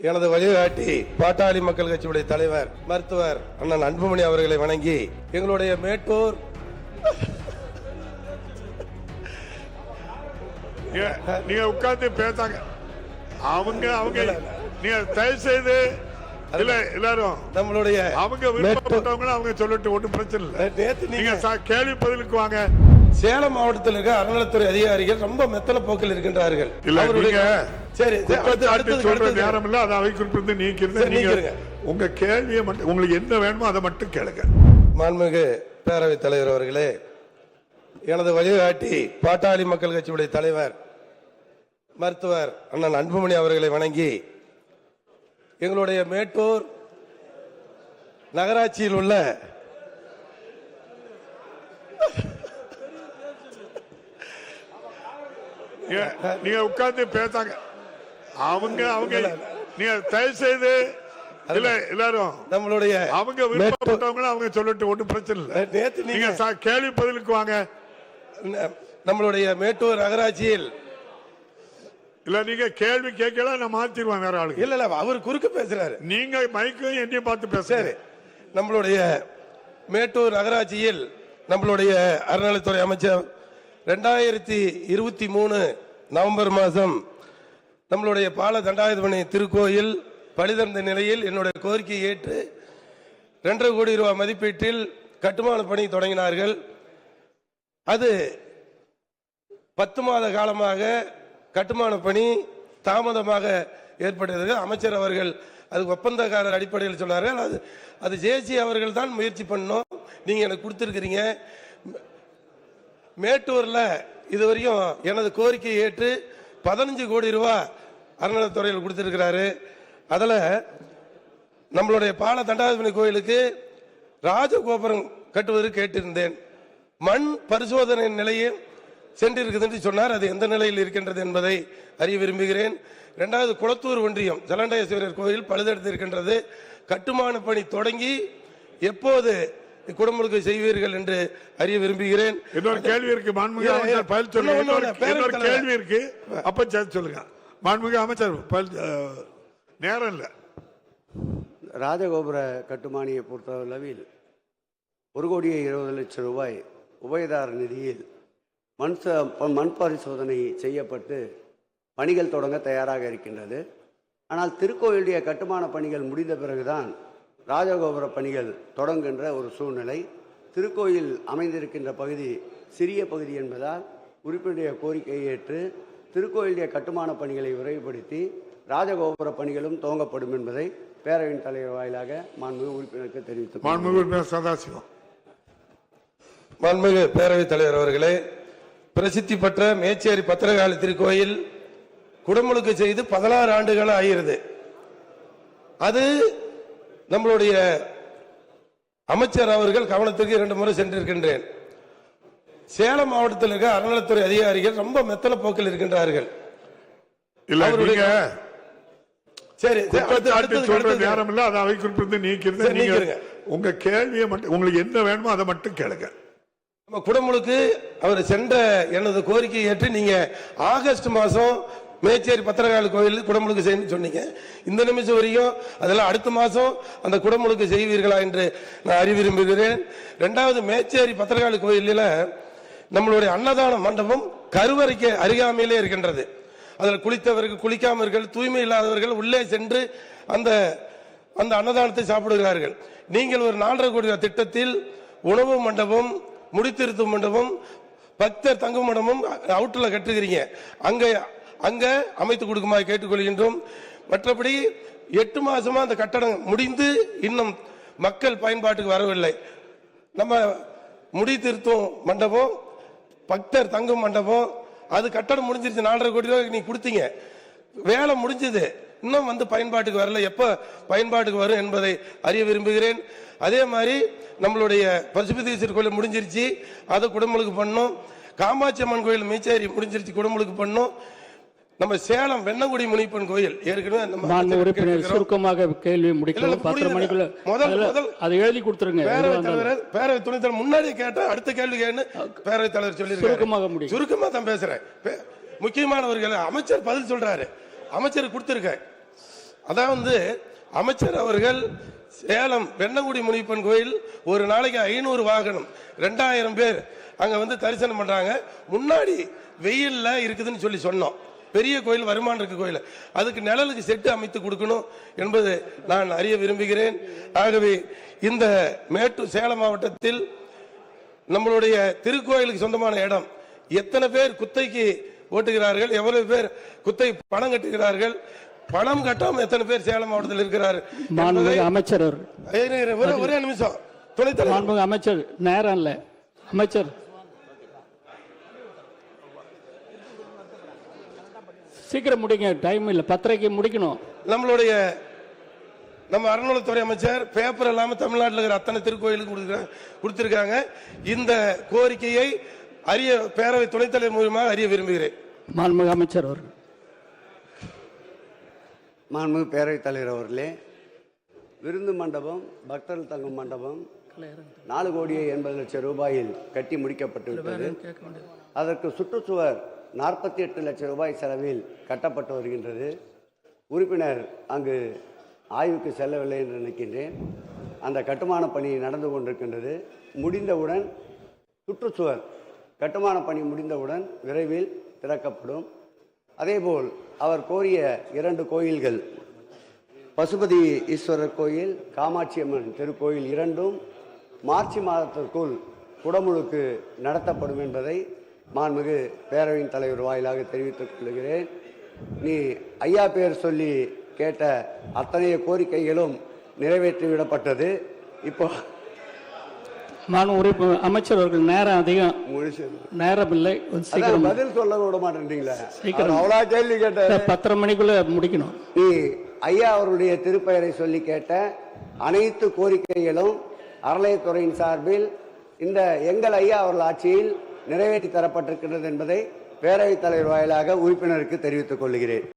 எனது வழிகாட்டி பாட்டாளி மக்கள் கட்சியுடைய தலைவர் மருத்துவர் அண்ணன் அன்புமணி அவர்களை வணங்கி எங்களுடைய மேட்டூர் நீங்க உட்கார்ந்து பேசாங்க. அவங்க நீங்க தயவு செய்து இல்ல எல்லாரும் நம்மளுடைய அவங்க விருப்பப்பட்டவங்க அவங்க சொல்லட்டும், ஒன்றும் பிரச்சனை இல்லை. நேத்து நீங்க கேள்வி பதிலுக்கு வாங்க. சேலம் மாவட்டத்தில் இருக்க அறநிலைத்துறை அதிகாரிகள் ரொம்ப மெத்தன போக்கில் இருக்கின்றார்கள். சரி, அடுத்து சொல்ற நேரம் இல்ல, அதை அவை குறிப்பிட்டு நீக்கிறது. உங்க கேள்வியை மட்டும், உங்களுக்கு என்ன வேணுமோ அதை மட்டும் கேளுங்க. மாண்புமிகு பேரவைத் தலைவர் அவர்களே, எனது வழிகாட்டி பாட்டாளி மக்கள் கட்சியுடைய தலைவர் மருத்துவர் அண்ணன் அன்புமணி அவர்களை வணங்கி எங்களுடைய மேட்டூர் நகராட்சியில் உள்ள நீங்க உட்கார்ந்து பேசாங்க. அவங்க நீங்க தயவு செய்து இல்ல எல்லாரும் நம்மளுடைய அவங்க விருப்பப்பட்டவங்க அவங்க சொல்லட்டும், ஒன்றும் பிரச்சனை இல்லை. நேத்து நீங்க கேள்வி பதிலுக்கு வாங்க. நம்மளுடைய மேட்டூர் நகராட்சியில் இல்ல நீங்க கேள்வி கேட்கல, நான் மாத்திடுவேன் வேற ஆளுக்கு. இல்ல அவர் குறுக்க பேசுறாரு. நீங்க மைக்கும் என்னையும் பார்த்து பேசுறாரு. நம்மளுடைய மேட்டூர் நகராட்சியில் நம்மளுடைய அறநிலைத்துறை அமைச்சர் 2023 நவம்பர் மாதம் நம்மளுடைய பால தண்டாயுதபணி திருக்கோயில் பழுதடைந்த நிலையில் என்னுடைய கோரிக்கையை ஏற்று 2.5 கோடி ரூபாய் மதிப்பீட்டில் கட்டுமான பணி தொடங்கினார்கள். அது 10 மாத காலமாக கட்டுமான பணி தாமதமாக ஏற்பட்டது. அமைச்சர் அவர்கள் அது ஒப்பந்தக்காரர் அடிப்படையில் சொன்னார்கள். அது ஜேசி அவர்கள் தான் முயற்சி பண்ணோம், நீங்க எனக்கு கொடுத்துருக்கிறீங்க. மேட்டூர்ல இதுவரையும் எனது கோரிக்கையை ஏற்று 15 கோடி ரூபாய் அறநிலைத்துறையில் கொடுத்திருக்கிறாரு. அதுல நம்மளுடைய பால தண்டாயுதபணி கோயிலுக்கு ராஜகோபுரம் கட்டுவதற்கு கேட்டிருந்தேன். மண் பரிசோதனை நிலையில் சென்றிருக்குது சொன்னார். அது எந்த நிலையில் இருக்கின்றது என்பதை அறிய விரும்புகிறேன். 2வது, குளத்தூர் ஒன்றியம் ஜலண்டேஸ்வரர் கோயில் பழுதடைந்து இருக்கின்றது. கட்டுமான பணி தொடங்கி எப்போது குடமுழுக்கு செய்வீர்கள் என்று அறிய விரும்புகிறேன். இன்னொரு கேள்வி இருக்கு, மாண்புமிகு அமைச்சர் பதில் சொல்லுங்க. கேள்வி இருக்கு, அப்ப சொல்லுங்க. மாண்புமிகு அமைச்சர் நேரம் இல்லை. ராஜகோபுர கட்டுமானியை பொறுத்தளவில் 1,20,00,000 ரூபாய் உபயதார நிதியில் மண் பரிசோதனை செய்யப்பட்டு பணிகள் தொடங்க தயாராக இருக்கின்றது. ஆனால் திருக்கோயிலுடைய கட்டுமான பணிகள் முடிந்த பிறகுதான் ராஜகோபுர பணிகள் தொடங்குகின்ற ஒரு சூழ்நிலை. திருக்கோயில் அமைந்திருக்கின்ற பகுதி சிறிய பகுதி என்பதால் உறுப்பினருடைய கோரிக்கையை ஏற்று திருக்கோயிலுடைய கட்டுமான பணிகளை விரைவுபடுத்தி ராஜகோபுர பணிகளும் துவங்கப்படும் என்பதை பேரவையின் தலைவர் வாயிலாக மாண்புமிகு உறுப்பினருக்கு தெரிவித்து மாண்புமிகு பேரவைத் தலைவர் அவர்களே, பிரசித்தி பெற்ற மேச்சேரி பத்திரகாளி திருக்கோயில் குடமுழுக்கு செய்து 16 ஆண்டுகள் ஆகிறது. அது நம்மளுடைய அமைச்சர் அவர்கள் கவனத்திற்கு 2 முறை சென்றிருக்கின்றேன். சேலம் மாவட்டத்தில் இருக்க அறநிலைத்துறை அதிகாரிகள் ரொம்ப மெத்தன போக்கில் இருக்கின்றார்கள். சரி, அடுத்து சொல்ற நேரம் இல்ல, அதை அவை குறிப்பிட்டு நீக்கிறது. உங்க கேள்வியை மட்டும், உங்களுக்கு என்ன வேணுமோ அதை மட்டும் கேளுங்க. நம்ம குடமுழுக்கு அவர் சென்ற எனது கோரிக்கையை ஏற்று நீங்க ஆகஸ்ட் மாதம் மேச்சேரி பத்திரகாளி கோயில் குடமுழுக்கு செய்யணும்னு சொன்னீங்க. இந்த நிமிஷம் வரைக்கும் அதெல்லாம் அடுத்த மாதம் அந்த குடமுழுக்கு செய்வீர்களா என்று நான் அறிய விரும்புகிறேன். 2வது, மேச்சேரி பத்திரகாளி கோயிலில் நம்மளுடைய அன்னதான மண்டபம் கருவறைக்கு அருகாமையிலே இருக்கின்றது. அதில் குளித்தவர்கள், குளிக்காமர்கள், தூய்மை இல்லாதவர்கள் உள்ளே சென்று அந்த அந்த அன்னதானத்தை சாப்பிடுகிறார்கள். நீங்கள் ஒரு 4.5 கோடி ரூபாய் திட்டத்தில் உணவு மண்டபம், முடித்திருத்தும் மண்டபம், பக்தர் தங்கும் மண்டபம் அவுட்டில் கட்டுகிறீங்க. அங்க அமைத்து கொடுக்குமா கேட்டுக்கொள்கின்றோம். மற்றபடி 8 மாசமா அந்த கட்டடம் முடிந்து இன்னும் மக்கள் பயன்பாட்டுக்கு வரவில்லை. நம்ம முடித்திருத்தும் மண்டபம், பக்தர் தங்கும் மண்டபம், அது கட்டடம் முடிஞ்சிருச்சு. 4.5 கோடி ரூபாய் நீங்க கொடுத்தீங்க, வேலை முடிஞ்சது, இன்னும் வந்து பயன்பாட்டுக்கு வரல. எப்ப பயன்பாட்டுக்கு வரும் என்பதை அறிய விரும்புகிறேன். அதே மாதிரி நம்மளுடைய பசுபதீஸ்வரர் கோயில் முடிஞ்சிருச்சு, அதை குடமுழுக்கு பண்ணோம். காமாட்சி அம்மன் கோயில் மேச்சேரி முடிஞ்சிருச்சு, குடமுழுக்கு பண்ணோம். நம்ம சேலம் வெண்ணங்குடி முனிப்பன் கோயில் ஏற்கனவே சுருக்கமாக கேள்வி முடிக்கலாம். 10 மணிக்குள்ள அதை எழுதி கொடுத்துருங்க. பேரவை துணைத் தலைவர் முன்னாடியே கேட்டா அடுத்த கேள்வி கேட்டு பேரவைத் தலைவர் சொல்லி சுருக்கமா தான் பேசுறேன். முக்கியமானவர்கள் அமைச்சர் பதில் சொல்றாரு, அமைச்சர் கொடுத்திருக்க. அதாவது அமைச்சர் அவர்கள் சேலம் வெண்ணங்குடி முனிப்பன் கோயில் ஒரு நாளைக்கு 500 வாகனம் 2000 பேர் அங்க தரிசனம் பண்றாங்க. முன்னாடி வெயில்ல இருக்குதுன்னு சொல்லி சொன்னோம். பெரிய கோயில், வருமானம் இருக்க கோயில், அதுக்கு நிழலுக்கு செட்டு அமைத்து கொடுக்கணும் என்பது நான் அறிய விரும்புகிறேன். ஆகவே இந்த மேட்டூர் சேலம் மாவட்டத்தில் நம்மளுடைய திருக்கோயிலுக்கு சொந்தமான இடம் எத்தனை பேர் குத்தைக்கு ஓட்டுகிறார்கள், எவ்வளவு பேர் குத்தை பணம் கட்டுகிறார்கள், பணம் கட்டாம எத்தனை பேர் சேலம் மாவட்டத்தில் இருக்கிறார்? அமைச்சர் ஒரே நிமிஷம், துணைத் தலைவர் அமைச்சர் நேரம் இல்ல, அமைச்சர் சீக்கிரம் முடிங்க, டைம் இல்ல, 10:30 முடிக்கணும். நம்ம அறநிலைத்துறை அமைச்சர் பேப்பர் இல்லாம தமிழ்நாட்டில் இருக்கிற அத்தனை திருக்கோயிலுக்கு கொடுத்திருக்காங்க. இந்த கோரிக்கையை அறிய பேரவை துணைத் தலைவர் மூலமாக அறிய விரும்புகிறேன். மாண்புமிகு அமைச்சர் அவர்கள். மாண்புமிகு பேரவைத் தலைவர் அவர்களே, விருந்து மண்டபம், பக்தர்கள் தங்கும் மண்டபம் 4,80,00,000 ரூபாயில் கட்டி முடிக்கப்பட்டு விட்டது. அதற்கு சுற்றுச்சுவர் 48 லட்சம் ரூபாய் செலவில் கட்டப்பட்டு வருகின்றது. உறுப்பினர் அங்கு ஆய்வுக்கு செல்லவில்லை என்று நினைக்கின்றேன். அந்த கட்டுமான பணி நடந்து கொண்டிருக்கின்றது. முடிந்தவுடன் சுற்றுச்சுவர் கட்டுமான பணி முடிந்தவுடன் விரைவில் திறக்கப்படும். அதேபோல் அவர் கோரிய 2 கோயில்கள், பசுபதி ஈஸ்வரர் கோயில், காமாட்சியம்மன் திருக்கோயில் 2ம் மார்ச் மாதத்திற்குள் குடமுழுக்கு நடத்தப்படும் என்பதை மாண்புமிகு பேரவையின் தலைவர் வாயிலாக தெரிவித்துக் கொள்கிறேன். நீ ஐயா பேர் சொல்லி கேட்ட அத்தனைய கோரிக்கைகளும் நிறைவேற்றிவிடப்பட்டது. இப்போ அமைச்சர் அவர்கள் நேரம் அதிகம், நேரம் இல்லை, பதில் சொல்ல விட மாட்டேன்றீங்களா? அவ்வளோ கேள்வி கேட்ட 10:30 மணிக்குள்ள முடிக்கணும். நீ ஐயா அவருடைய திருப்பெயரை சொல்லி கேட்ட அனைத்து கோரிக்கைகளும் அறநிலையத்துறையின் சார்பில் இந்த எங்கள் ஐயா அவர்கள் ஆட்சியில் நிறைவேற்றி தரப்பட்டிருக்கிறது என்பதை பேரவைத் தலைவர் வாயிலாக உறுப்பினருக்கு தெரிவித்துக் கொள்கிறேன்.